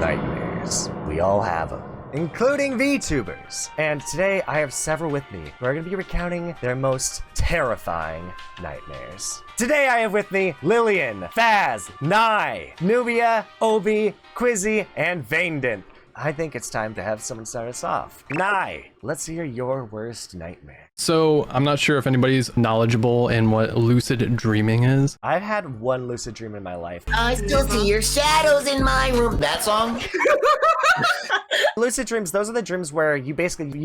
nightmares. We all have them, including VTubers. And today I have several with me who are going to be recounting their most terrifying nightmares. Today I have with me Lillian, Faz, Nye, Nubia, Obi, Quizzy, and Vaindent. I think it's time to have someone start us off. Nye, let's hear your worst nightmare. So I'm not sure if anybody's knowledgeable in what lucid dreaming is. I've had one lucid dream in my life. I still see your shadows in my room. That song? Lucid dreams, those are the dreams where you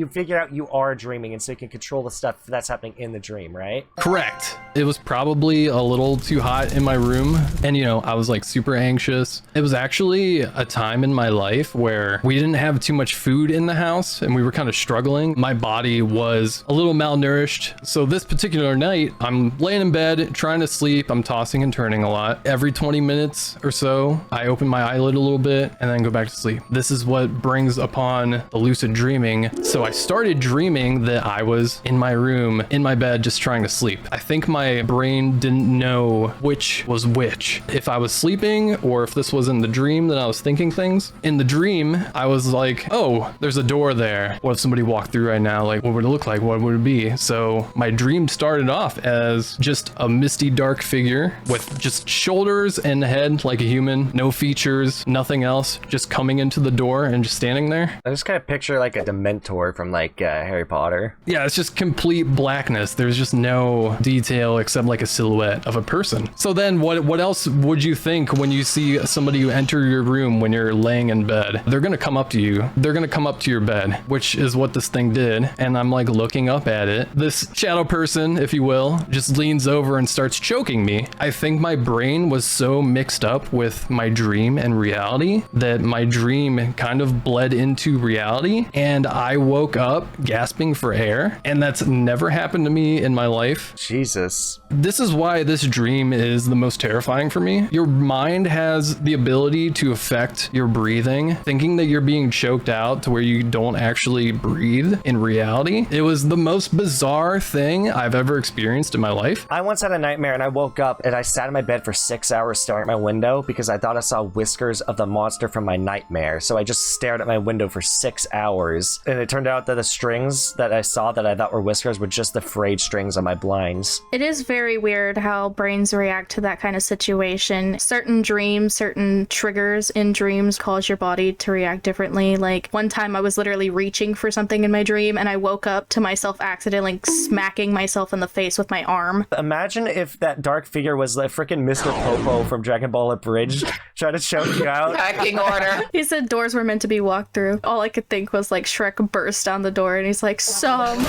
figure out you are dreaming, and so you can control the stuff that's happening in the dream, right? Correct. It was probably a little too hot in my room, and I was like super anxious. It was actually a time in my life where we didn't have too much food in the house and we were kind of struggling. My body was a little malnourished. So this particular night, I'm laying in bed trying to sleep. I'm tossing and turning a lot. Every 20 minutes or so, I open my eyelid a little bit and then go back to sleep. This is what brings upon the lucid dreaming. So I started dreaming that I was in my room, in my bed, just trying to sleep. I think my brain didn't know which was which. If I was sleeping or if this was in the dream that I was thinking things. In the dream, I was like, oh, there's a door there. What if somebody walked through right now? Like, what would it look like? What would it be? So my dream started off as just a misty dark figure with just shoulders and head like a human, no features, nothing else, just coming into the door and just standing there. I just kind of picture like a Dementor from like Harry Potter. Yeah, it's just complete blackness. There's just no detail except like a silhouette of a person. So then what else would you think when you see somebody who enter your room when you're laying in bed? They're gonna come up to you. They're gonna come up to your bed, which is what this thing did. And I'm like looking up at it. This shadow person, if you will, just leans over and starts choking me. I think my brain was so mixed up with my dream and reality that my dream kind of bled into reality, and I woke up gasping for air, and that's never happened to me in my life. Jesus. This is why this dream is the most terrifying for me. Your mind has the ability to affect your breathing, thinking that you're being choked out to where you don't actually breathe in reality. It was the most bizarre thing I've ever experienced in my life. I once had a nightmare and I woke up and I sat in my bed for 6 hours staring at my window because I thought I saw whiskers of the monster from my nightmare. So I just stared at my window for 6 hours, and it turned out that the strings that I saw that I thought were whiskers were just the frayed strings on my blinds. It is very weird how brains react to that kind of situation. Certain dreams, certain triggers in dreams cause your body to react differently. Like one time I was literally reaching for something in my dream and I woke up to myself accidentally smacking myself in the face with my arm. Imagine if that dark figure was the freaking Mr. Popo from Dragon Ball Abridged trying to choke you out. Packing order. He said doors were meant to be walked through. All I could think was like Shrek burst down the door and he's like, somebody.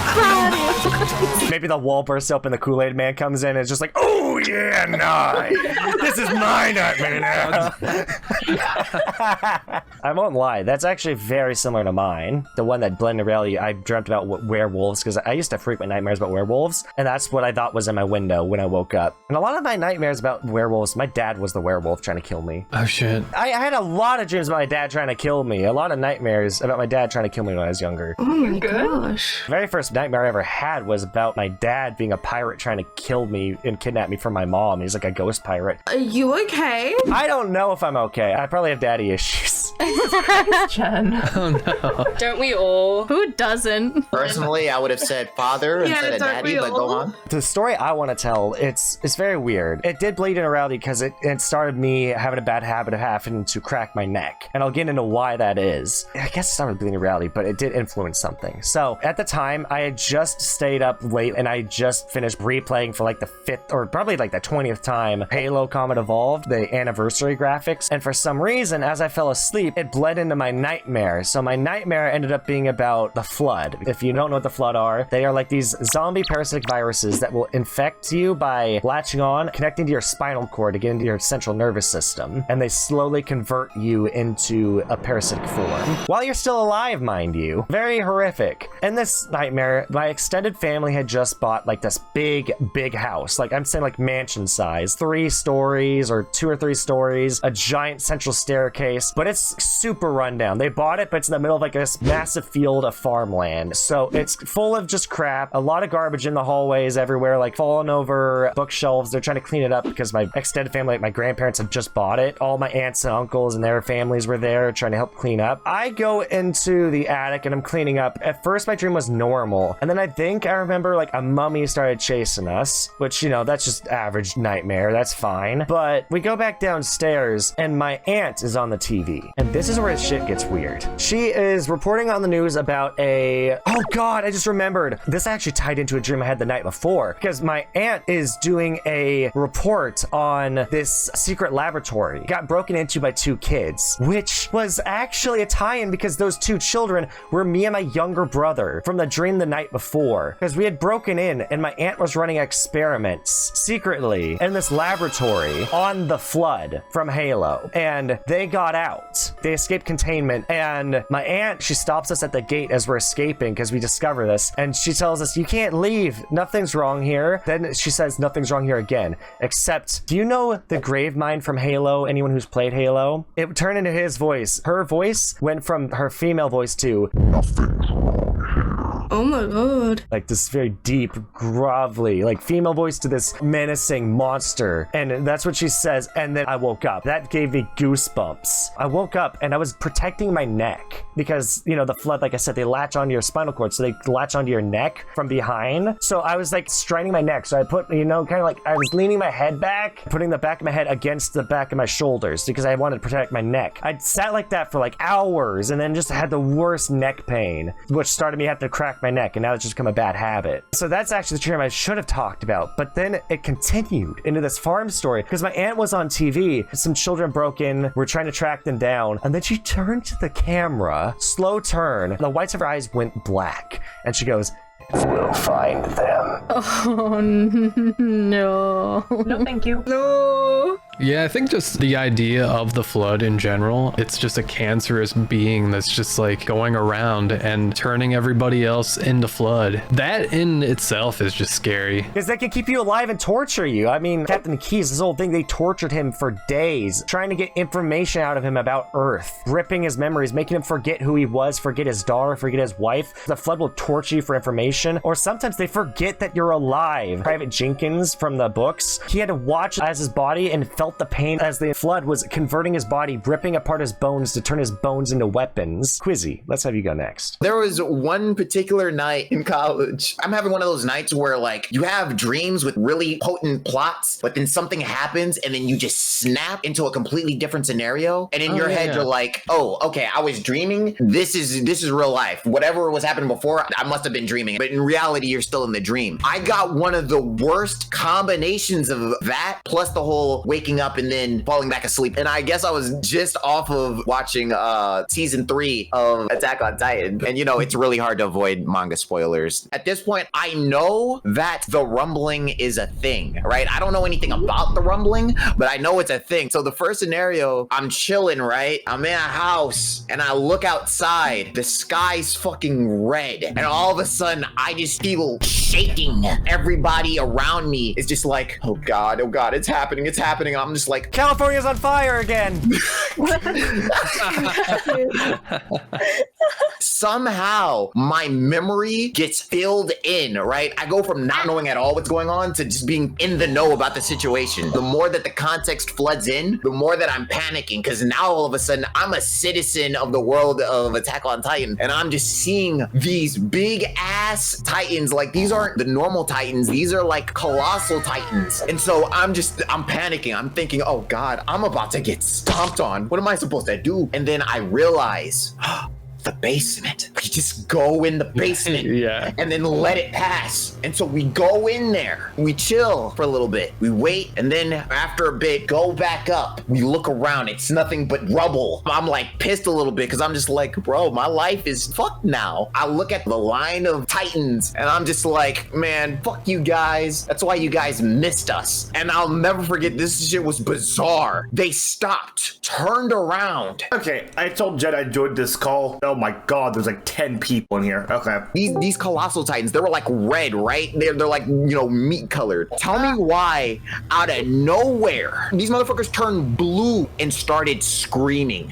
Maybe the wall bursts open, the Kool-Aid Man comes in and it's just like, oh yeah, Nye. This is my nightmare now. I won't lie, that's actually very similar to mine. The one that blended reality, I dreamt about werewolves because I used to frequent nightmares about werewolves, and that's what I thought was in my window when I woke up. And a lot of my nightmares about werewolves, my dad was the werewolf trying to kill me. Oh shit. I had a lot of dreams about my dad trying to kill me. A lot of nightmares about my dad trying to kill me when I was younger. Oh my gosh. The very first nightmare I ever had was about my dad being a pirate trying to kill me and kidnap me from my mom. He's like a ghost pirate. Are you okay? I don't know if I'm okay. I probably have daddy issues. Jen. Oh no. Don't we all? Who doesn't? Personally, I would have said father instead of daddy, but go on. The story I want to tell, it's very weird. It did bleed into reality because it started me having a bad habit of having to crack my neck. And I'll get into why that is. I guess it's not really bleeding into reality, but it did influence something. So at the time, I had just stayed up late and I just finished replaying for like the 5th or probably like the 20th time Halo Combat Evolved, the anniversary graphics. And for some reason, as I fell asleep, it bled into my nightmare. So my nightmare ended up being about the Flood. If you don't know what the Flood are, they are like these zombie parasitic viruses that will infect you by latching on, connecting to your spinal cord to get into your central nervous system, and they slowly convert you into a parasitic form. While you're still alive, mind you. Very horrific. In this nightmare, my extended family had just bought like this big house. Like I'm saying like mansion size, 3 stories or 2 or 3 stories, a giant central staircase, but it's super rundown. They bought it, but it's in the middle of like this massive field of farmland. So it's full of just crap, a lot of garbage in the hallways everywhere, like falling over bookshelves. They're trying to clean it up because my extended family, like my grandparents, have just bought it. All my aunts and uncles and their families were there trying to help clean up. I go into the attic and I'm cleaning up. At first, my dream was normal. And then I think I remember like a mummy started chasing us, which, you know, that's just average nightmare. That's fine. But we go back downstairs and my aunt is on the TV. And this is where shit gets weird. She is reporting on the news about oh God, I just remembered. This actually tied into a dream I had the night before because my aunt is doing a report on this secret laboratory. Got broken into by 2 kids, which was actually a tie-in because those 2 children were me and my younger brother from the dream the night before. Because we had broken in and my aunt was running experiments secretly in this laboratory on the flood from Halo. And they got out. They escaped containment. And my aunt, she stops us at the gate as we're escaping because we discover this. And she tells us, you can't leave. Nothing's wrong here. Then she says, nothing's wrong here again. Except, do you know the grave mine from Halo? Anyone who's played Halo? It turned into his voice. Her voice went from her female voice to Oh my god. like this very deep, grovelly, like female voice to this menacing monster. And that's what she says. And then I woke up. That gave me goosebumps. I woke up and I was protecting my neck because, you know, the flood, like I said, they latch onto your spinal cord. So they latch onto your neck from behind. So I was like straining my neck. So I put, you know, kind of like I was leaning my head back, putting the back of my head against the back of my shoulders because I wanted to protect my neck. I sat like that for like hours and then just had the worst neck pain, which started me having to crack my neck, and now it's just become a bad habit. So that's actually the dream I should have talked about, but then it continued into this farm story because my aunt was on TV. Some children broke in, we're trying to track them down, and then she turned to the camera, slow turn, the whites of her eyes went black, and she goes, "We'll find them." Oh no. No, thank you. No. Yeah, I think just the idea of the flood in general, it's just a cancerous being that's just like going around and turning everybody else into flood. That in itself is just scary. Because they can keep you alive and torture you. I mean, Captain Keyes, this whole thing, they tortured him for days, trying to get information out of him about Earth, ripping his memories, making him forget who he was, forget his daughter, forget his wife. The flood will torture you for information, or sometimes they forget that you're alive. Private Jenkins from the books, he had to watch as his body and felt the pain as the flood was converting his body, ripping apart his bones to turn his bones into weapons. Quizzy, let's have you go next. There was one particular night in college. I'm having one of those nights where like you have dreams with really potent plots, but then something happens and then you just snap into a completely different scenario. And in your head, you're like, oh, okay, I was dreaming. This is real life. Whatever was happening before, I must have been dreaming. But in reality, you're still in the dream. I got one of the worst combinations of that, plus the whole waking up and then falling back asleep. And I guess I was just off of watching season 3 of Attack on Titan. And you know, it's really hard to avoid manga spoilers. At this point, I know that the rumbling is a thing, right? I don't know anything about the rumbling, but I know it's a thing. So the first scenario, I'm chilling, right? I'm in a house and I look outside. The sky's fucking red. And all of a sudden, I just feel shaking. Everybody around me is just like, oh God, it's happening. It's happening. I'm just like, California's on fire again. Somehow my memory gets filled in, right? I go from not knowing at all what's going on to just being in the know about the situation. The more that the context floods in, the more that I'm panicking, because now all of a sudden I'm a citizen of the world of Attack on Titan, and I'm just seeing these big ass titans. Like, these aren't the normal titans, these are like colossal titans. And so I'm panicking. I'm thinking, oh God, I'm about to get stomped on. What am I supposed to do? And then I realize, the basement. We just go in the basement and then let it pass. And so we go in there, we chill for a little bit, we wait, and then after a bit, go back up. We look around, it's nothing but rubble. I'm like pissed a little bit because I'm just like, bro, my life is fucked now. I look at the line of titans and I'm just like, man, fuck you guys. That's why you guys missed us. And I'll never forget, this shit was bizarre. They stopped, turned around. Okay, I told Jed I joined this call. Oh my God, there's like 10 10 people in here. Okay. These colossal titans, they were like red, right? They're like, you know, meat colored. Tell me why, out of nowhere, these motherfuckers turned blue and started screaming.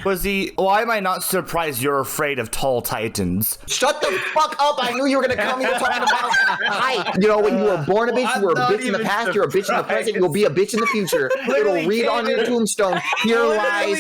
Why am I not surprised you're afraid of tall titans? Shut the fuck up! I knew you were gonna come here talking about height. You know, when you were born a bitch, you were a bitch in the past, you're a bitch in the present, you'll be a bitch in the future. It'll read on your tombstone, here lies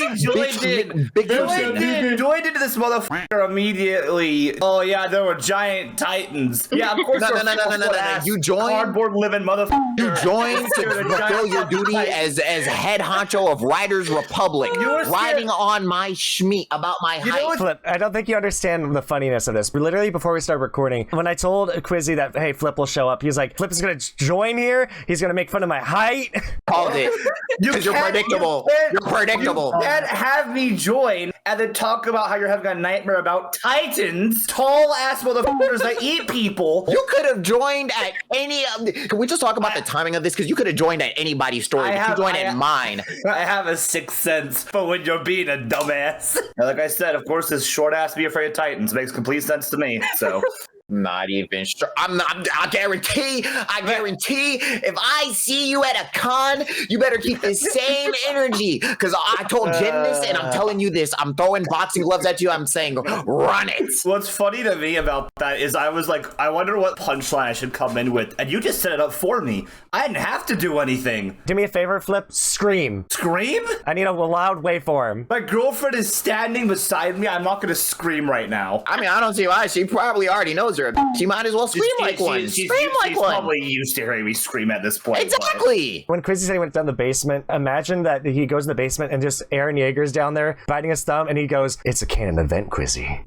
big person. Joined into this motherfucker immediately. Oh yeah, there were giant titans. Yeah, of course. No. You joined. Cardboard living motherfucker. You joined to fulfill your duty as head honcho of Riders Republic, riding on my schmeat about my height. Flip, I don't think you understand the funniness of this. We literally, before we started recording, when I told Quizzy that, hey, Flip will show up, he's like, Flip is going to join here. He's going to make fun of my height. Called it. Because you're predictable. You're predictable. You can't have me join and then talk about how you're having a nightmare about titans, tall ass motherfuckers that eat people. You could have joined at any. Can we just talk about the timing of this? Because you could have joined at anybody's story, but you joined at mine. I have a sixth sense for when you're being a dumbass. Like I said, of course, this short ass be afraid of titans makes complete sense to me. So. Not even sure. I guarantee, if I see you at a con, you better keep the same energy. Because I told Jen this, and I'm telling you this. I'm throwing boxing gloves at you. I'm saying, run it. What's funny to me about that is I was like, I wonder what punchline I should come in with. And you just set it up for me. I didn't have to do anything. Do me a favor, Flip. Scream. Scream? I need a loud waveform. My girlfriend is standing beside me. I'm not going to scream right now. I mean, I don't see why. She probably already knows her. She might as well scream like one. She's probably used to hearing me scream at this point. Exactly. When Quizzy said he went down the basement, imagine that he goes in the basement and just Aaron Yeager's down there biting his thumb, and he goes, "It's a canon event, Quizzy."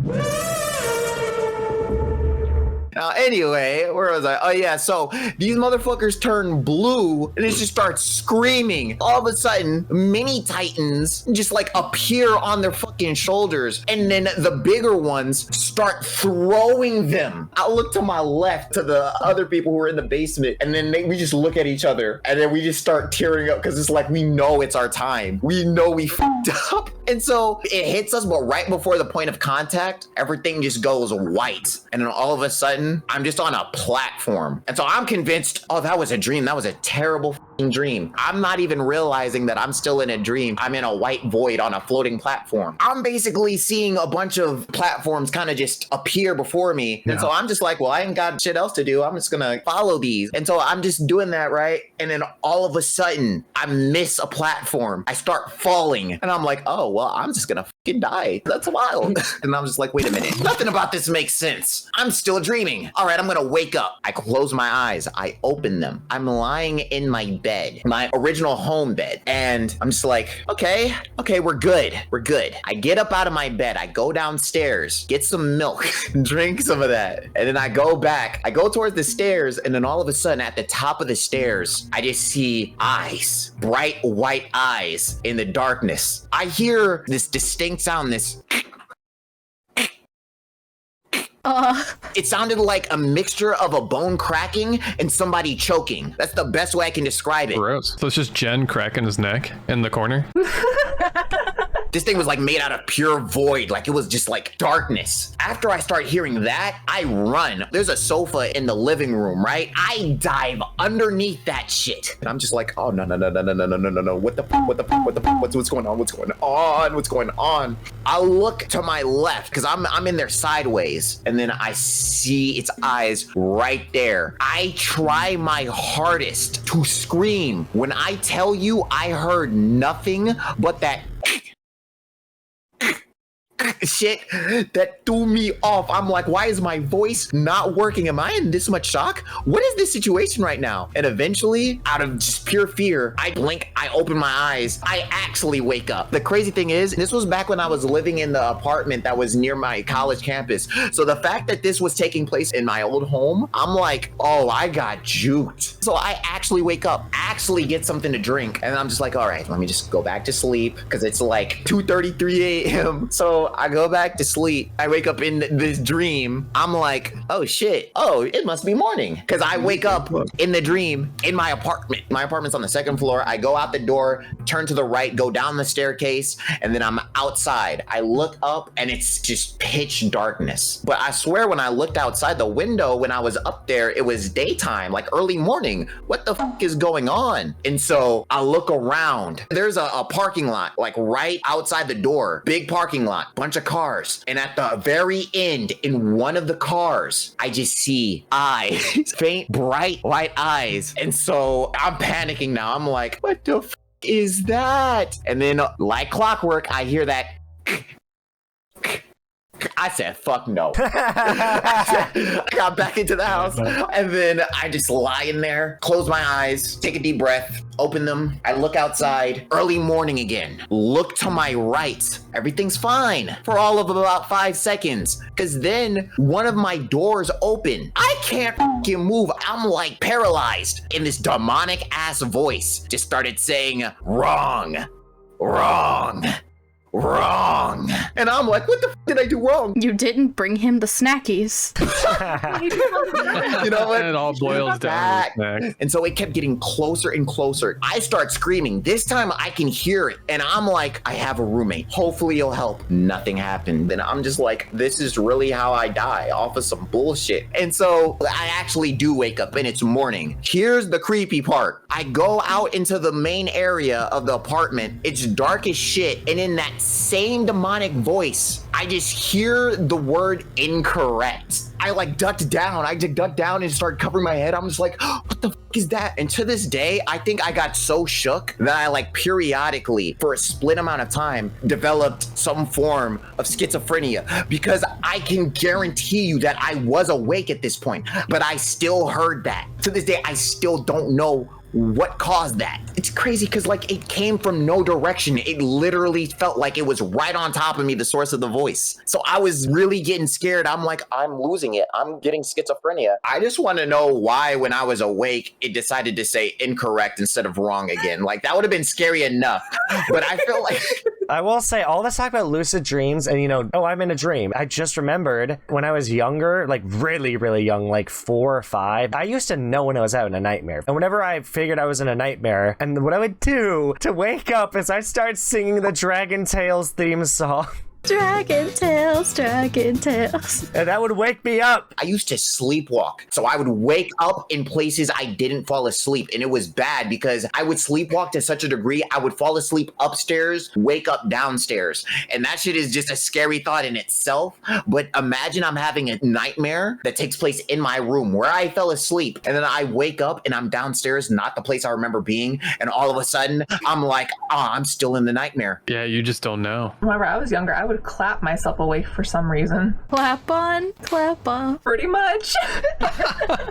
Anyway, where was I? Oh yeah, so these motherfuckers turn blue and it just starts screaming. All of a sudden, mini titans just like appear on their fucking shoulders, and then the bigger ones start throwing them. I look to my left to the other people who are in the basement, and then we just look at each other, and then we just start tearing up because it's like we know it's our time. We know we fucked up, and so it hits us, but right before the point of contact, everything just goes white, and then all of a sudden, I'm just on a platform. And so I'm convinced, oh, that was a dream. That was a terrible dream. I'm not even realizing that I'm still in a dream. I'm in a white void on a floating platform. I'm basically seeing a bunch of platforms kind of just appear before me. Yeah. And so I'm just like, well, I ain't got shit else to do. I'm just gonna follow these. And so I'm just doing that, right? And then all of a sudden, I miss a platform. I start falling. And I'm like, oh, well, I'm just gonna fucking die. That's wild. And I'm just like, wait a minute. Nothing about this makes sense. I'm still dreaming. All right, I'm gonna wake up. I close my eyes. I open them. I'm lying in my bed, my original home bed. And I'm just like, okay, we're good. We're good. I get up out of my bed. I go downstairs, get some milk, drink some of that. And then I go back. I go towards the stairs. And then all of a sudden at the top of the stairs, I just see eyes, bright white eyes in the darkness. I hear this distinct sound, this it sounded like a mixture of a bone cracking and somebody choking. That's the best way I can describe it. Gross. So it's just Jen cracking his neck in the corner? This thing was like made out of pure void. Like it was just like darkness. After I start hearing that, I run. There's a sofa in the living room, right? I dive underneath that shit. And I'm just like, oh, no. What the fuck? What's going on? I look to my left because I'm in there sideways. And then I see its eyes right there. I try my hardest to scream. When I tell you I heard nothing but that shit that threw me off. I'm like, why is my voice not working? Am I in this much shock? What is this situation right now? And eventually, out of just pure fear, I blink, I open my eyes, I actually wake up. The crazy thing is, this was back when I was living in the apartment that was near my college campus. So the fact that this was taking place in my old home, I'm like, oh, I got juked. So I actually wake up, actually get something to drink. And I'm just like, all right, let me just go back to sleep because it's like 2:33 a.m. So I go back to sleep. I wake up in this dream. I'm like, oh shit. Oh, it must be morning. Because I wake up in the dream in my apartment. My apartment's on the second floor. I go out the door, turn to the right, go down the staircase, and then I'm outside. I look up and it's just pitch darkness. But I swear when I looked outside the window when I was up there, it was daytime, like early morning. What the fuck is going on? And so I look around. There's a parking lot, like right outside the door. Big parking lot, bunch of cars. And at the very end, in one of the cars, I just see eyes, faint, bright white eyes. And so I'm panicking now. I'm like, what the fuck is that? And then like clockwork, I hear that. I said, fuck no. I got back into the house and then I just lie in there, close my eyes, take a deep breath, open them. I look outside, early morning again. Look to my right. Everything's fine for all of about 5 seconds. Cause then one of my doors open. I can't fucking move. I'm like paralyzed. And this demonic ass voice just started saying, wrong, wrong. Wrong. And I'm like, what the f did I do wrong? You didn't bring him the snackies. You know what? And it all boils down to snacks. And so it kept getting closer and closer. I start screaming. This time I can hear it. And I'm like, I have a roommate. Hopefully he'll help. Nothing happened. And I'm just like, this is really how I die, off of some bullshit. And so I actually do wake up and it's morning. Here's the creepy part. I go out into the main area of the apartment. It's dark as shit. And in that same demonic voice, I just hear the word incorrect. I like ducked down. I just ducked down and started covering my head. I'm just like, oh, what the f is that? And to this day, I think I got so shook that I like periodically, for a split amount of time, developed some form of schizophrenia because I can guarantee you that I was awake at this point, but I still heard that. To this day, I still don't know what caused that. It's crazy because like it came from no direction. It literally felt like it was right on top of me, the source of the voice. So I was really getting scared. I'm like, I'm losing it. I'm getting schizophrenia. I just want to know why when I was awake, it decided to say incorrect instead of wrong again. Like that would have been scary enough. But I feel like... I will say, all this talk about lucid dreams and, you know, oh, I'm in a dream. I just remembered when I was younger, like really, really young, like 4 or 5, I used to know when I was having a nightmare. And whenever I figured I was in a nightmare, and what I would do to wake up is I'd start singing the Dragon Tales theme song. Dragon Tales, Dragon Tales. And that would wake me up. I used to sleepwalk. So I would wake up in places I didn't fall asleep. And it was bad because I would sleepwalk to such a degree, I would fall asleep upstairs, wake up downstairs. And that shit is just a scary thought in itself. But imagine I'm having a nightmare that takes place in my room where I fell asleep. And then I wake up and I'm downstairs, not the place I remember being. And all of a sudden, I'm like, I'm still in the nightmare. Yeah, you just don't know. Whenever I was younger, I would clap myself awake for some reason. Clap on, clap on. Pretty much.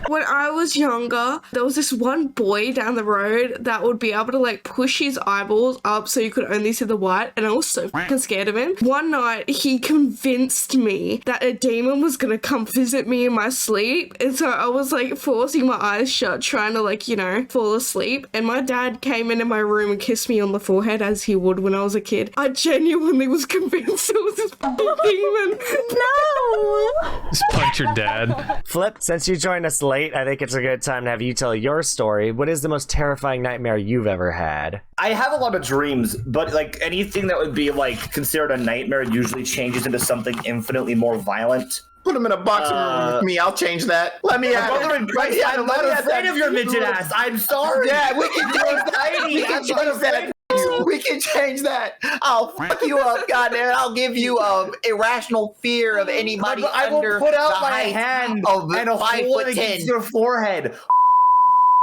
When I was younger, there was this one boy down the road that would be able to like push his eyeballs up so you could only see the white, and I was so fucking scared of him. One night, he convinced me that a demon was gonna come visit me in my sleep, and so I was like forcing my eyes shut, trying to like, you know, fall asleep, and my dad came into my room and kissed me on the forehead as he would when I was a kid. I genuinely was convinced it was this fucking demon. No! Just punch your dad. Flip, since you joined us late, I think it's a good time to have you tell your story. What is the most terrifying nightmare you've ever had? I have a lot of dreams, but like anything that would be like considered a nightmare usually changes into something infinitely more violent. Put him in a boxing room with me. I'll change that. Let me have Mother it. in Christ, I'm not afraid of your midget ass. I'm sorry. Yeah, we can change that. We can change that. We can change that. I'll fuck you up, goddamn. I'll give you irrational fear of anybody I will under put out the my height hand of and hold 5'10". it against your forehead.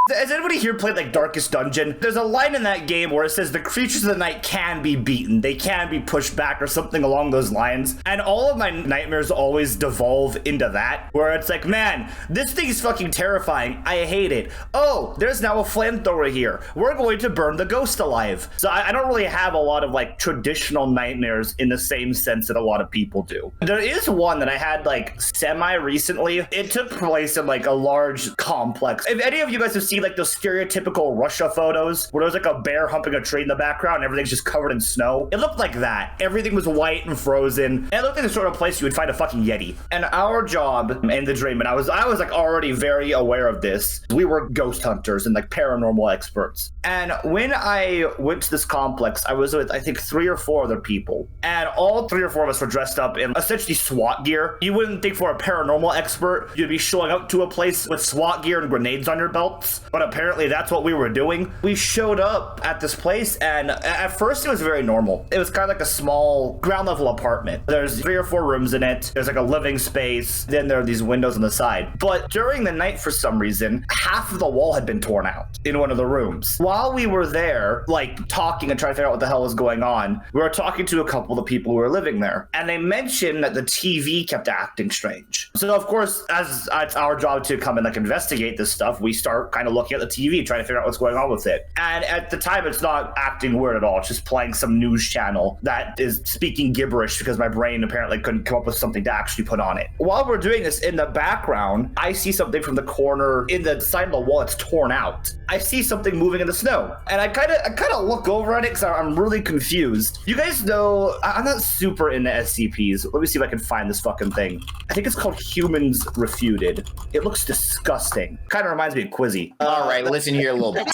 Has anybody here played like Darkest Dungeon? There's a line in that game where it says the creatures of the night can be beaten, they can be pushed back or something along those lines. And all of my nightmares always devolve into that, where it's like, man, this thing is fucking terrifying. I hate it. Oh, there's now a flamethrower here. We're going to burn the ghost alive. So I don't really have a lot of like traditional nightmares in the same sense that a lot of people do. There is one that I had like semi recently. It took place in like a large complex. If any of you guys have seen see like those stereotypical Russia photos where there's like a bear humping a tree in the background and everything's just covered in snow? It looked like that. Everything was white and frozen. And it looked like the sort of place you would find a fucking Yeti. And our job in the dream, and I was like already very aware of this, we were ghost hunters and like paranormal experts. And when I went to this complex, I was with I think 3 or 4 other people. And all 3 or 4 of us were dressed up in essentially SWAT gear. You wouldn't think for a paranormal expert you'd be showing up to a place with SWAT gear and grenades on your belts, but apparently that's what we were doing. We showed up at this place, and at first it was very normal. It was kind of like a small ground level apartment. There's 3 or 4 rooms in it. There's like a living space. Then there are these windows on the side. But during the night, for some reason, half of the wall had been torn out in one of the rooms. While we were there, like talking and trying to figure out what the hell was going on, we were talking to a couple of the people who were living there, and they mentioned that the TV kept acting strange. So of course, as it's our job to come and like investigate this stuff, we start kind of looking at the TV, trying to figure out what's going on with it. And at the time, it's not acting weird at all. It's just playing some news channel that is speaking gibberish because my brain apparently couldn't come up with something to actually put on it. While we're doing this, in the background, I see something from the corner in the side of the wall that's torn out. I see something moving in the snow, and I kind of look over at it because I'm really confused. You guys know I'm not super into SCPs. Let me see if I can find this fucking thing. I think it's called Humans Refuted. It looks disgusting. Kind of reminds me of Quizzy. All right, listen here a little bit.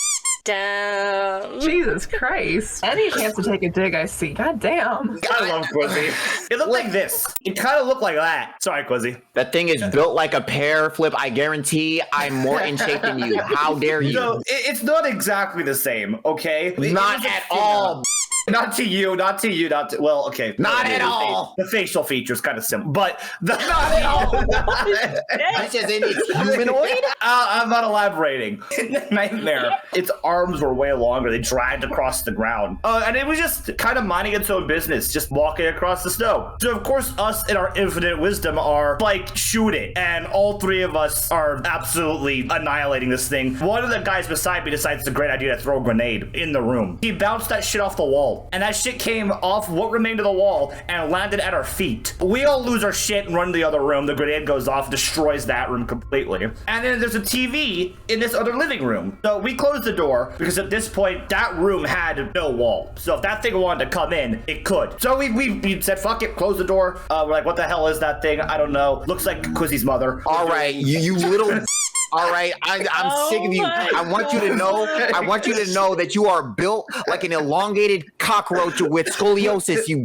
Damn. Jesus Christ. Any chance to take a dig, I see. God damn. I love Quizzy. It looked like this. It kind of looked like that. Sorry, Quizzy. That thing is built like a pear, Flip. I guarantee I'm more in shape than you. How dare you? No, it's not exactly the same, okay? Not at all. Not to you, well, okay. Not at all. The facial features kind of similar, but not at all. This is in its humanoid? I'm not elaborating. In the nightmare, its arms were way longer. They dragged across the ground. And it was just kind of minding its own business, just walking across the snow. So, of course, us in our infinite wisdom are like, shoot it. And all 3 of us are absolutely annihilating this thing. One of the guys beside me decides it's a great idea to throw a grenade in the room. He bounced that shit off the wall. And that shit came off what remained of the wall and landed at our feet. We all lose our shit and run to the other room. The grenade goes off, destroys that room completely. And then there's a TV in this other living room. So we closed the door because at this point, that room had no wall. So if that thing wanted to come in, it could. So we said, fuck it, close the door. We're like, what the hell is that thing? I don't know. Looks like Quizzy's mother. All right, you little... All right, I'm sick of you. I want you to know that you are built like an elongated cockroach with scoliosis, you...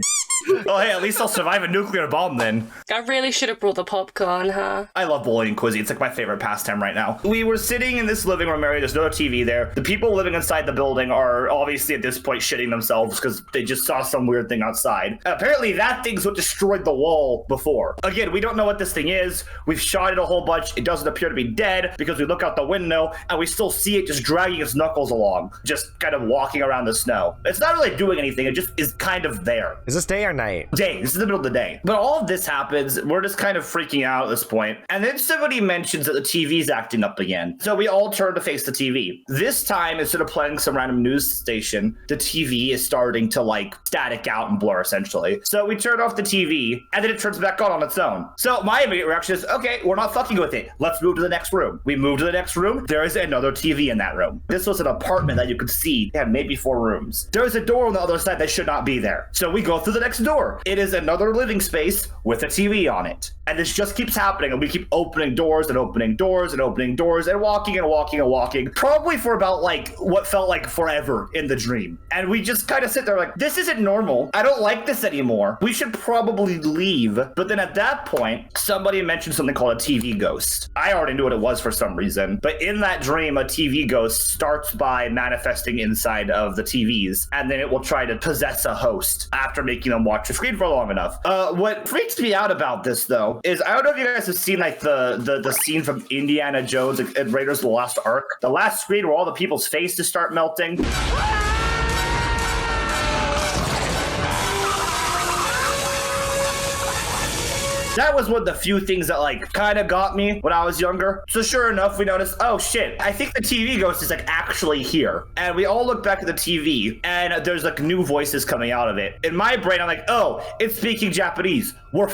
Oh, hey, at least I'll survive a nuclear bomb then. I really should have brought the popcorn, huh? I love bullying Quizzy. It's like my favorite pastime right now. We were sitting in this living room area. There's no TV there. The people living inside the building are obviously at this point shitting themselves because they just saw some weird thing outside. Apparently, that thing's what destroyed the wall before. Again, we don't know what this thing is. We've shot it a whole bunch. It doesn't appear to be dead because we look out the window and we still see it just dragging its knuckles along, just kind of walking around the snow. It's not really doing anything. It just is kind of there. Is this day or night? Day. This is the middle of the day. But all of this happens. We're just kind of freaking out at this point. And then somebody mentions that the TV's acting up again. So we all turn to face the TV. This time, instead of playing some random news station, the TV is starting to like static out and blur essentially. So we turn off the TV and then it turns back on its own. So my immediate reaction is, okay, we're not fucking with it. Let's move to the next room. We move to the next room. There is another TV in that room. This was an apartment that you could see had maybe 4 rooms. There is a door on the other side that should not be there. So we go through the next door. It is another living space with a TV on it. And this just keeps happening. And we keep opening doors and opening doors and opening doors and walking and walking and walking, probably for about like what felt like forever in the dream. And we just kind of sit there like, this isn't normal. I don't like this anymore. We should probably leave. But then at that point, somebody mentioned something called a TV ghost. I already knew what it was for some reason. But in that dream, a TV ghost starts by manifesting inside of the TVs. And then it will try to possess a host after making them watch the screen for long enough. What freaks me out about this, though, is I don't know if you guys have seen like the scene from Indiana Jones and Raiders of the Lost Ark. The last screen where all the people's faces start melting. That was one of the few things that like kind of got me when I was younger. So sure enough, we noticed, oh shit, I think the TV ghost is like actually here. And we all look back at the TV and there's like new voices coming out of it. In my brain, I'm like, oh, it's speaking Japanese. We're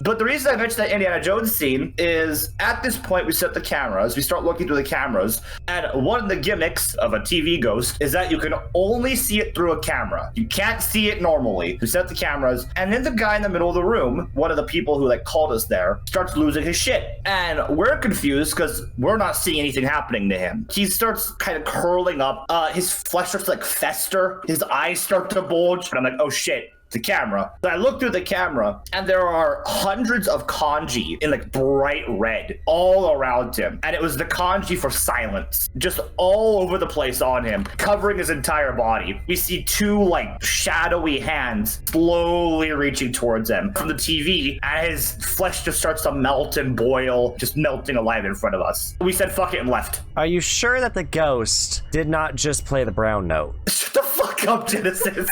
But the reason I mentioned that Indiana Jones scene is at this point we set the cameras, we start looking through the cameras, and one of the gimmicks of a TV ghost is that you can only see it through a camera. You can't see it normally. We set the cameras, and then the guy in the middle of the room, one of the people who like called us there, starts losing his shit. And we're confused because we're not seeing anything happening to him. He starts kind of curling up. His flesh starts to like fester. His eyes start to bulge. And I'm like, oh shit. The camera. So I look through the camera and there are hundreds of kanji in like bright red all around him. And it was the kanji for silence, just all over the place on him, covering his entire body. We see two like shadowy hands slowly reaching towards him from the TV, and his flesh just starts to melt and boil, just melting alive in front of us. We said fuck it and left. Are you sure that the ghost did not just play the brown note? Shut the fuck up, Genesis.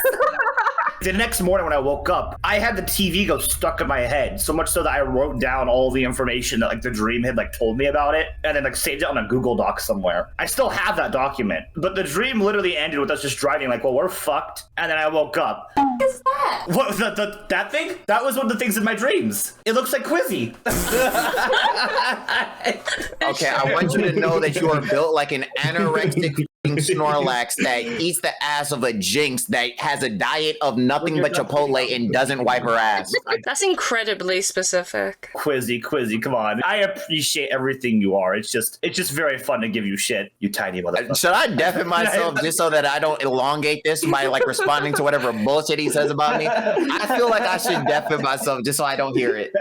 The next morning when I woke up, I had the TV go stuck in my head, so much so that I wrote down all the information that like the dream had like told me about it, and then like saved it on a Google Doc somewhere. I still have that document, but the dream literally ended with us just driving like, well, we're fucked. And then I woke up. What is that? What, that thing? That was one of the things in my dreams. It looks like Quizzy. Okay, I want you to know that you are built like an anorexic Snorlax that eats the ass of a Jinx that has a diet of nothing but Chipotle and doesn't wipe her ass. That's incredibly specific. Quizzy, come on. I appreciate everything you are. It's just very fun to give you shit, you tiny motherfucker. Should I deafen myself just so that I don't elongate this by like responding to whatever bullshit he says about me? I feel like I should deafen myself just so I don't hear it.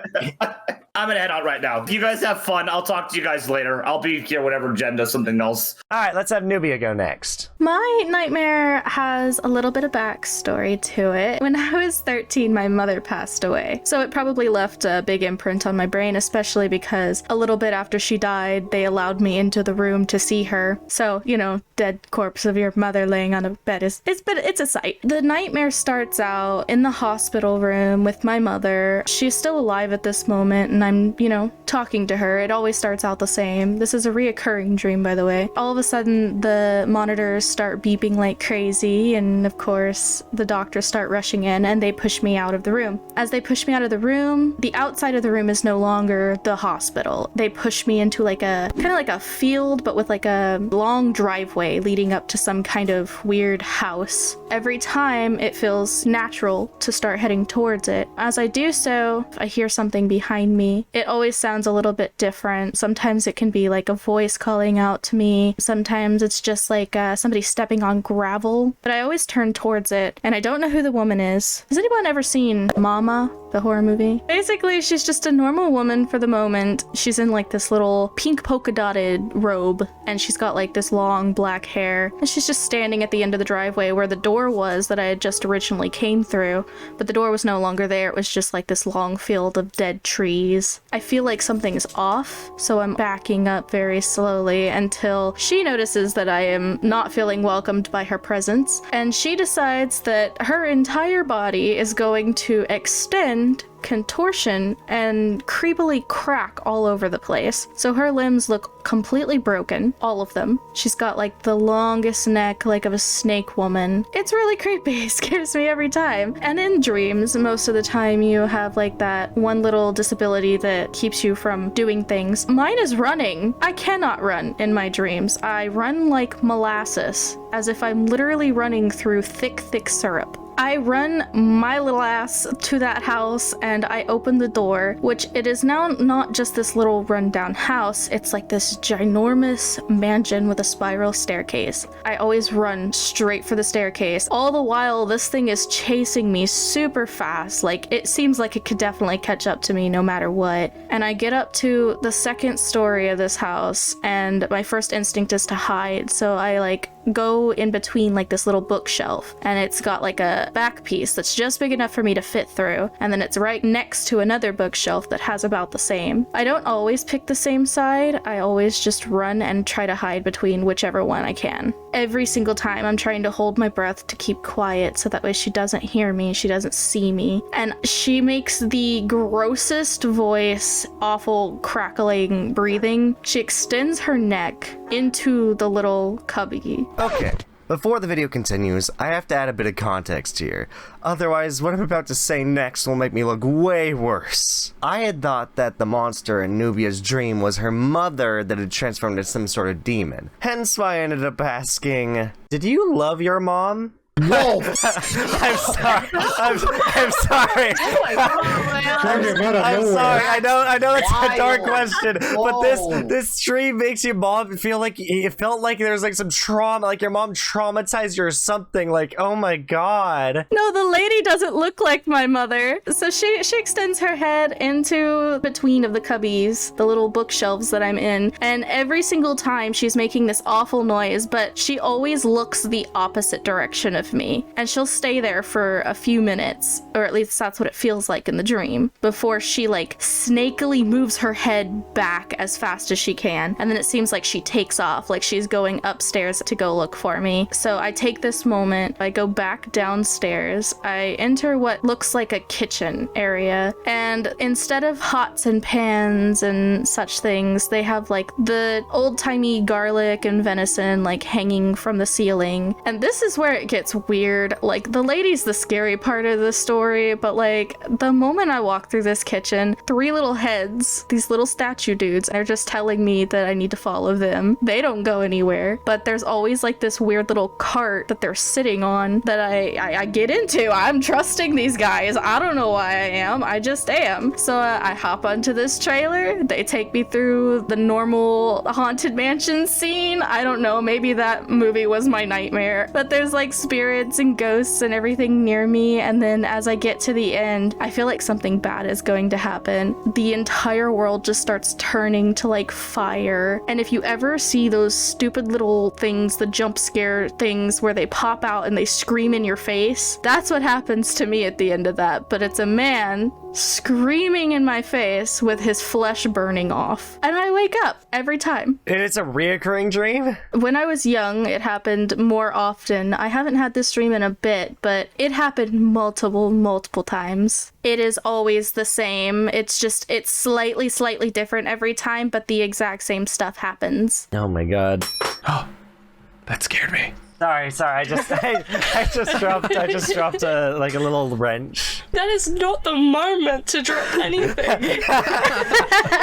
I'm gonna head out right now. You guys have fun. I'll talk to you guys later. I'll be here whenever Jen does something else. All right, let's have Nubia go next. My nightmare has a little bit of backstory to it. When I was 13, my mother passed away. So it probably left a big imprint on my brain, especially because a little bit after she died, they allowed me into the room to see her. So, you know, dead corpse of your mother laying on a bed it's a sight. The nightmare starts out in the hospital room with my mother. She's still alive at this moment, and I'm, you know, talking to her. It always starts out the same. This is a reoccurring dream, by the way. All of a sudden, the monitors start beeping like crazy, and of course, the doctors start rushing in, and they push me out of the room. As they push me out of the room, the outside of the room is no longer the hospital. They push me into like a kind of like a field, but with like a long driveway leading up to some kind of weird house. Every time, it feels natural to start heading towards it. As I do so, I hear something behind me. It always sounds a little bit different. Sometimes it can be like a voice calling out to me. Sometimes it's just like somebody stepping on gravel. But I always turn towards it, and I don't know who the woman is. Has anyone ever seen Mama, the horror movie? Basically, she's just a normal woman for the moment. She's in like this little pink polka dotted robe, and she's got like this long black hair, and she's just standing at the end of the driveway where the door was that I had just originally came through, but the door was no longer there. It was just like this long field of dead trees. I feel like something's off, so I'm backing up very slowly until she notices that I am not feeling welcomed by her presence, and she decides that her entire body is going to extend, contortion, and creepily crack all over the place. So her limbs look completely broken, all of them. She's got like the longest neck, like of a snake woman. It's really creepy. It scares me every time. And in dreams, most of the time you have like that one little disability that keeps you from doing things. Mine is running. I cannot run in my dreams. I run like molasses, as if I'm literally running through thick syrup. I run my little ass to that house, and I open the door, which it is now not just this little rundown house, it's like this ginormous mansion with a spiral staircase. I always run straight for the staircase. All the while, this thing is chasing me super fast. Like, it seems like it could definitely catch up to me no matter what. And I get up to the second story of this house, and my first instinct is to hide, so I like go in between like this little bookshelf, and it's got like a back piece that's just big enough for me to fit through, and then it's right next to another bookshelf that has about the same. I don't always pick the same side. I always just run and try to hide between whichever one I can. Every single time I'm trying to hold my breath to keep quiet so that way she doesn't hear me, she doesn't see me. And she makes the grossest voice, awful crackling breathing. She extends her neck into the little cubby. Okay. Before the video continues, I have to add a bit of context here. Otherwise, what I'm about to say next will make me look way worse. I had thought that the monster in Nubia's dream was her mother that had transformed into some sort of demon. Hence why I ended up asking, did you love your mom? No. I'm sorry. I'm sorry. I'm sorry. I know it's a dark question, but this stream makes your mom feel like it felt like there's like some trauma, like your mom traumatized you or something. Like, oh my god. No, the lady doesn't look like my mother. So she extends her head into between of the cubbies, the little bookshelves that I'm in, and every single time she's making this awful noise, but she always looks the opposite direction of me, and she'll stay there for a few minutes, or at least that's what it feels like in the dream, before she like snakily moves her head back as fast as she can, and then it seems like she takes off, like she's going upstairs to go look for me. So I take this moment, I go back downstairs, I enter what looks like a kitchen area, and instead of pots and pans and such things, they have like the old-timey garlic and venison like hanging from the ceiling. And this is where it gets weird. Like, the lady's the scary part of the story, but like the moment I walk through this kitchen, 3 little heads, these little statue dudes, are just telling me that I need to follow them. They don't go anywhere, but there's always like this weird little cart that they're sitting on that I get into. I'm trusting these guys. I don't know why I am. I just am. So I hop onto this trailer. They take me through the normal haunted mansion scene. I don't know. Maybe that movie was my nightmare, but there's like spirits and ghosts and everything near me, and then as I get to the end, I feel like something bad is going to happen. The entire world just starts turning to like fire, and if you ever see those stupid little things, the jump scare things where they pop out and they scream in your face, that's what happens to me at the end of that. But it's a man screaming in my face with his flesh burning off, and I wake up every time. And it's a reoccurring dream? When I was young, it happened more often. I haven't had this dream in a bit, but it happened multiple times. It is always the same. It's just, it's slightly different every time, but the exact same stuff happens. Oh my god. Oh, that scared me. Sorry, I just dropped a like a little wrench. That is not the moment to drop anything.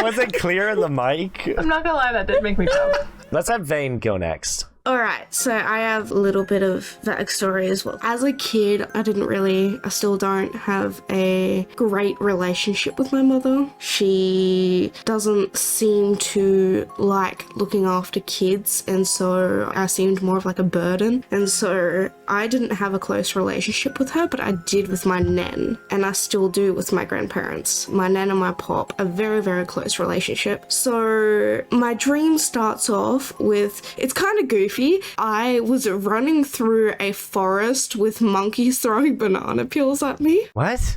Was it clear in the mic? I'm not gonna lie, that did make me jump. Let's have Vane go next. Alright, so I have a little bit of backstory as well. As a kid, I still don't have a great relationship with my mother. She doesn't seem to like looking after kids, and so I seemed more of like a burden. And so I didn't have a close relationship with her, but I did with my nan, and I still do with my grandparents. My nan and my pop, a very close relationship. So my dream starts off with, it's kind of goofy. I was running through a forest with monkeys throwing banana peels at me. What?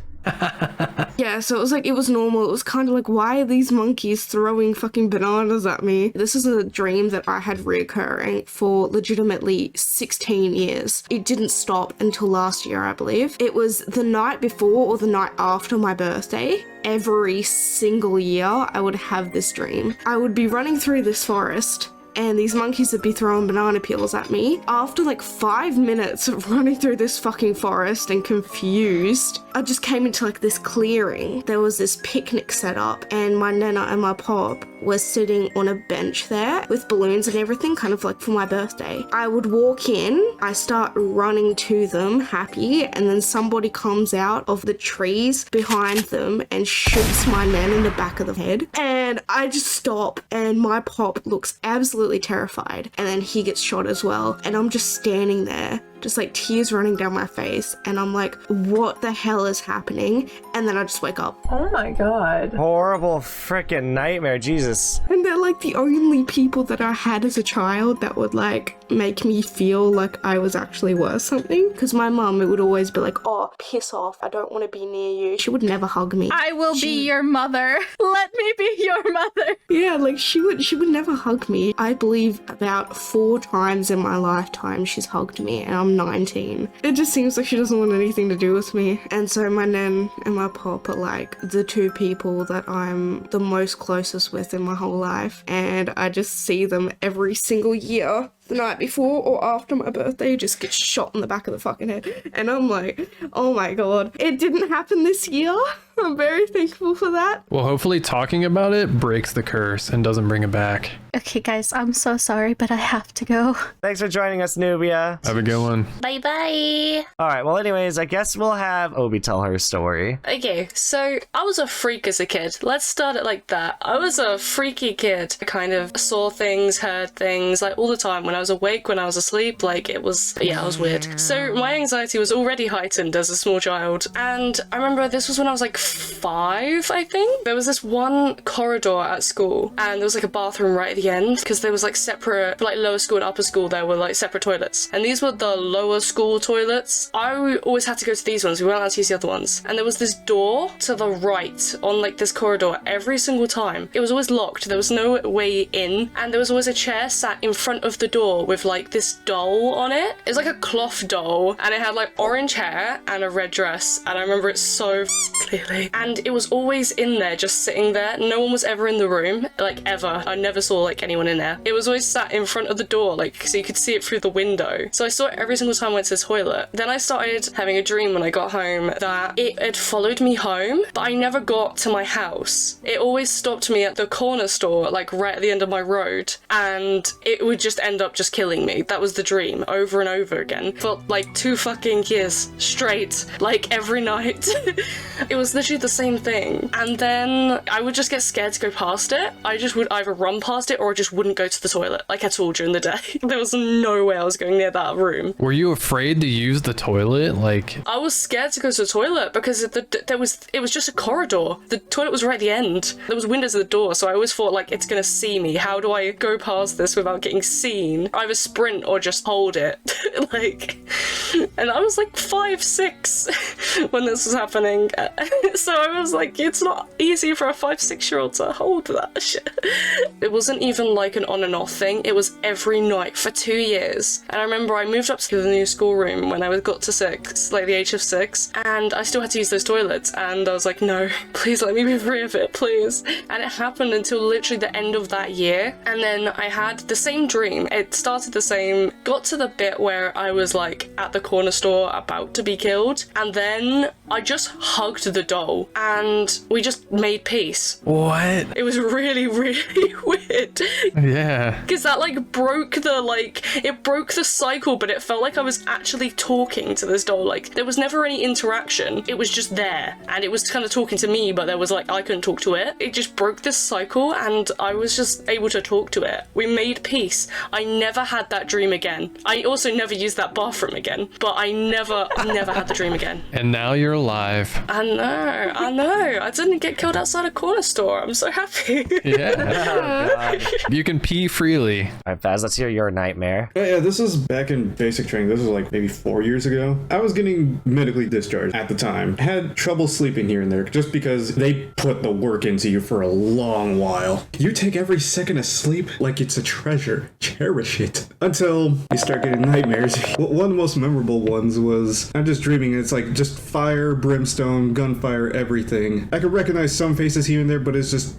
Yeah, so it was normal. It was kind of like, why are these monkeys throwing fucking bananas at me? This is a dream that I had reoccurring for legitimately 16 years. It didn't stop until last year, I believe. It was the night before or the night after my birthday. Every single year, I would have this dream. I would be running through this forest, and these monkeys would be throwing banana peels at me. After like 5 minutes of running through this fucking forest and confused, I just came into like this clearing. There was this picnic set up, and my nana and my pop were sitting on a bench there with balloons and everything, kind of like for my birthday. I would walk in, I start running to them, happy, and then somebody comes out of the trees behind them and shoots my nan in the back of the head. And I just stop, and my pop looks absolutely terrified, and then he gets shot as well, and I'm just standing there, just like tears running down my face, and I'm like, what the hell is happening? And then I just wake up. Oh my god. Horrible freaking nightmare, Jesus. And they're like the only people that I had as a child that would like make me feel like I was actually worth something. Because my mum, it would always be like, oh, piss off, I don't want to be near you. She would never hug me. I will be your mother. Let me be your mother. Yeah, like she would never hug me. I believe about 4 times in my lifetime she's hugged me, and I'm 19. It just seems like she doesn't want anything to do with me. And so my nan and my pop are like the 2 people that I'm the most closest with in my whole life, and I just see them every single year. the night before or after my birthday just gets shot in the back of the fucking head. And I'm like, oh my god. It didn't happen this year. I'm very thankful for that. Well, hopefully talking about it breaks the curse and doesn't bring it back. Okay, guys, I'm so sorry, but I have to go. Thanks for joining us, Nubia. Have a good one. Bye bye. All right, well, anyways, I guess we'll have Obi tell her story. Okay, so I was a freak as a kid. Let's start it like that. I was a freaky kid. I kind of saw things, heard things, like all the time. When I was awake, when I was asleep, like it was, I was weird. So my anxiety was already heightened as a small child. And I remember this was when I was like 5, I think. There was this one corridor at school and there was like a bathroom right at the end because there was like separate, like lower school and upper school, there were like separate toilets. And these were the lower school toilets. I always had to go to these ones. We weren't allowed to use the other ones. And there was this door to the right on like this corridor every single time. It was always locked. There was no way in. And there was always a chair sat in front of the door with like this doll on it. It was like a cloth doll and it had like orange hair and a red dress. And I remember it so clearly. And it was always in there, just sitting there. No one was ever in the room, like ever. I never saw like anyone in there. It was always sat in front of the door, like so you could see it through the window. So I saw it every single time I went to the toilet. Then I started having a dream when I got home that it had followed me home, but I never got to my house. It always stopped me at the corner store, like right at the end of my road, and it would just end up just killing me. That was the dream, over and over again, for like 2 fucking years straight, like every night. It was literally the same thing. And then I would just get scared to go past it. I just would either run past it or I just wouldn't go to the toilet, like at all during the day. There was no way I was going near that room. Were you afraid to use the toilet? Like, I was scared to go to the toilet because it was just a corridor. The toilet was right at the end. There was windows at the door, so I always thought like it's gonna see me. How do I go past this without getting seen? Either sprint or just hold it. Like, and I was like 5, 6 when this was happening. So I was like, it's not easy for a 5, 6-year-old to hold that shit. It wasn't even like an on and off thing. It was every night for 2 years. And I remember I moved up to the new schoolroom when I got to 6, like the age of 6, and I still had to use those toilets. And I was like, no, please let me be free of it, please. And it happened until literally the end of that year. And then I had the same dream. It started the same, got to the bit where I was like at the corner store about to be killed. And then I just hugged the doll and we just made peace. what? It was really, really weird. Yeah. Because that like broke the cycle, but it felt like I was actually talking to this doll. Like there was never any interaction. It was just there and it was kind of talking to me, but there was like, I couldn't talk to it. It just broke this cycle and I was just able to talk to it. We made peace. I never had that dream again. I also never used that bathroom again, but I never had the dream again. And now you're alive. I know. I didn't get killed outside a corner store. I'm so happy. Yeah. You can pee freely. All right, Faz, let's hear your nightmare. Yeah, this was back in basic training. This was like maybe 4 years ago. I was getting medically discharged at the time. Had trouble sleeping here and there just because they put the work into you for a long while. You take every second of sleep like it's a treasure. Cherish it. Until you start getting nightmares. One of the most memorable ones was I'm just dreaming. It's like just fire, brimstone, gunfire, everything. I could recognize some faces here and there, but it's just,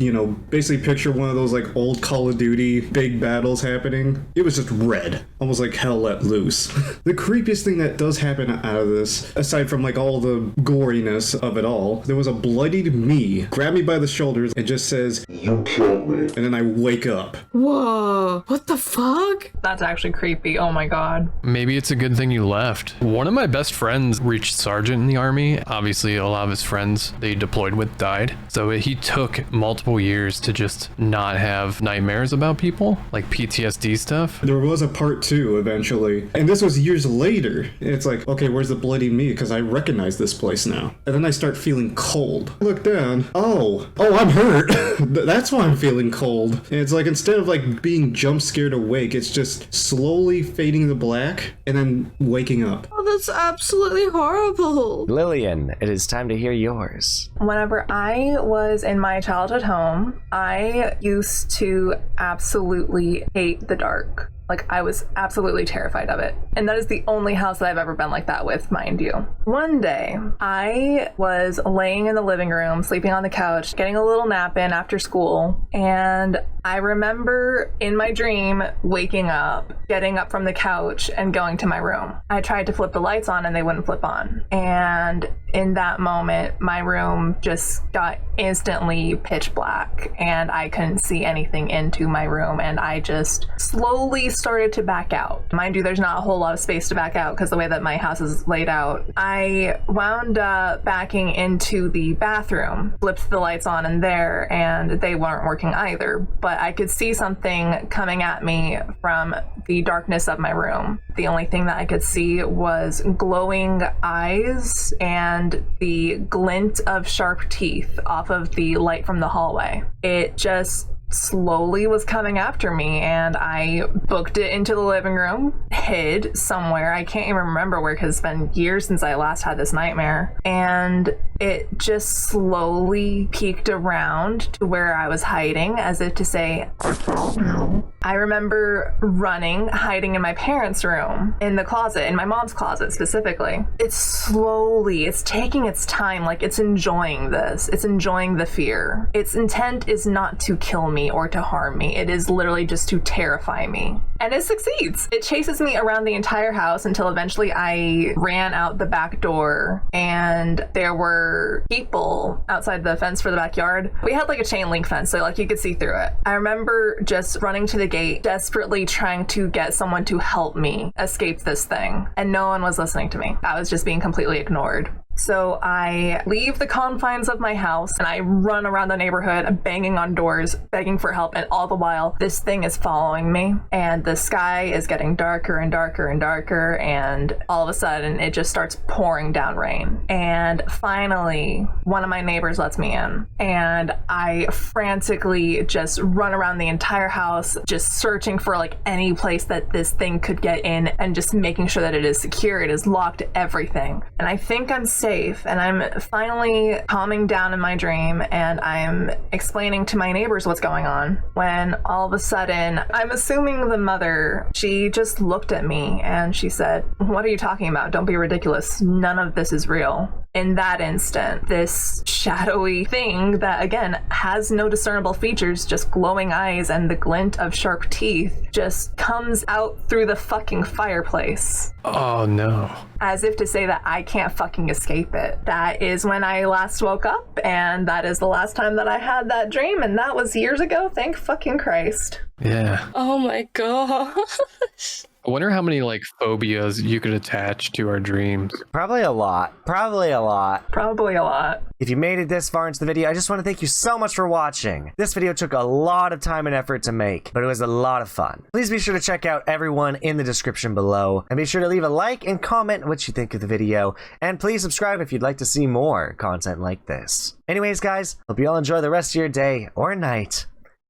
basically picture one of those like old Call of Duty big battles happening. It was just red. Almost like hell let loose. The creepiest thing that does happen out of this, aside from like all the goriness of it all, there was a bloodied me grab me by the shoulders and just says, "You killed me." And then I wake up. Whoa, what the fuck? That's actually creepy. Oh my god. Maybe it's a good thing you left. One of my best friends reached sergeant in the army. Obviously, a lot of his friends they deployed with died. So he took multiple years to just not have nightmares about people, like PTSD stuff. There was a part 2 eventually, and this was years later. It's like, okay, where's the bloody me? Because I recognize this place now. And then I start feeling cold. I look down. Oh, I'm hurt. That's why I'm feeling cold. And it's like, instead of like being jump scared awake, it's just slowly fading to black and then waking up. Oh, that's absolutely horrible. Lillian, it is time to hear yours. Whenever I was in my childhood home, I used to absolutely hate the dark. Like, I was absolutely terrified of it. And that is the only house that I've ever been like that with, mind you. One day, I was laying in the living room, sleeping on the couch, getting a little nap in after school, and I remember in my dream waking up, getting up from the couch and going to my room. I tried to flip the lights on and they wouldn't flip on. And in that moment, my room just got instantly pitch black and I couldn't see anything into my room, and I just slowly started to back out. Mind you, there's not a whole lot of space to back out because the way that my house is laid out. I wound up backing into the bathroom, flipped the lights on in there, and they weren't working either, but I could see something coming at me from the darkness of my room. The only thing that I could see was glowing eyes and the glint of sharp teeth off of the light from the hallway. It just slowly was coming after me, and I booked it into the living room, hid somewhere. I can't even remember where because it's been years since I last had this nightmare. And it just slowly peeked around to where I was hiding, as if to say, I found you. I remember running, hiding in my parents' room, in the closet, in my mom's closet specifically. It's taking its time, like it's enjoying this. It's enjoying the fear. Its intent is not to kill me or to harm me. It is literally just to terrify me. And it succeeds. It chases me around the entire house until eventually I ran out the back door and there were people outside the fence for the backyard. We had like a chain link fence, so like you could see through it. I remember just running to the gate, desperately trying to get someone to help me escape this thing. And no one was listening to me. I was just being completely ignored. So I leave the confines of my house and I run around the neighborhood banging on doors, begging for help, and all the while this thing is following me and the sky is getting darker and darker and darker, and all of a sudden it just starts pouring down rain. And finally one of my neighbors lets me in, and I frantically just run around the entire house just searching for like any place that this thing could get in and just making sure that it is secure, it is locked, everything. And I think I'm safe, and I'm finally calming down in my dream and I'm explaining to my neighbors what's going on when all of a sudden, I'm assuming the mother, she just looked at me and she said, "What are you talking about? Don't be ridiculous. None of this is real." In that instant, this shadowy thing that again has no discernible features, just glowing eyes and the glint of sharp teeth, just comes out through the fucking fireplace. Oh no. As if to say that I can't fucking escape it. That is when I last woke up, and that is the last time that I had that dream, and that was years ago, thank fucking Christ. Yeah. Oh my gosh. I wonder how many like phobias you could attach to our dreams. Probably a lot. Probably a lot. Probably a lot. If you made it this far into the video, I just want to thank you so much for watching. This video took a lot of time and effort to make, but it was a lot of fun. Please be sure to check out everyone in the description below, and be sure to leave a like and comment what you think of the video, and please subscribe if you'd like to see more content like this. Anyways, guys, hope you all enjoy the rest of your day or night,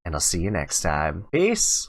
and I'll see you next time. Peace!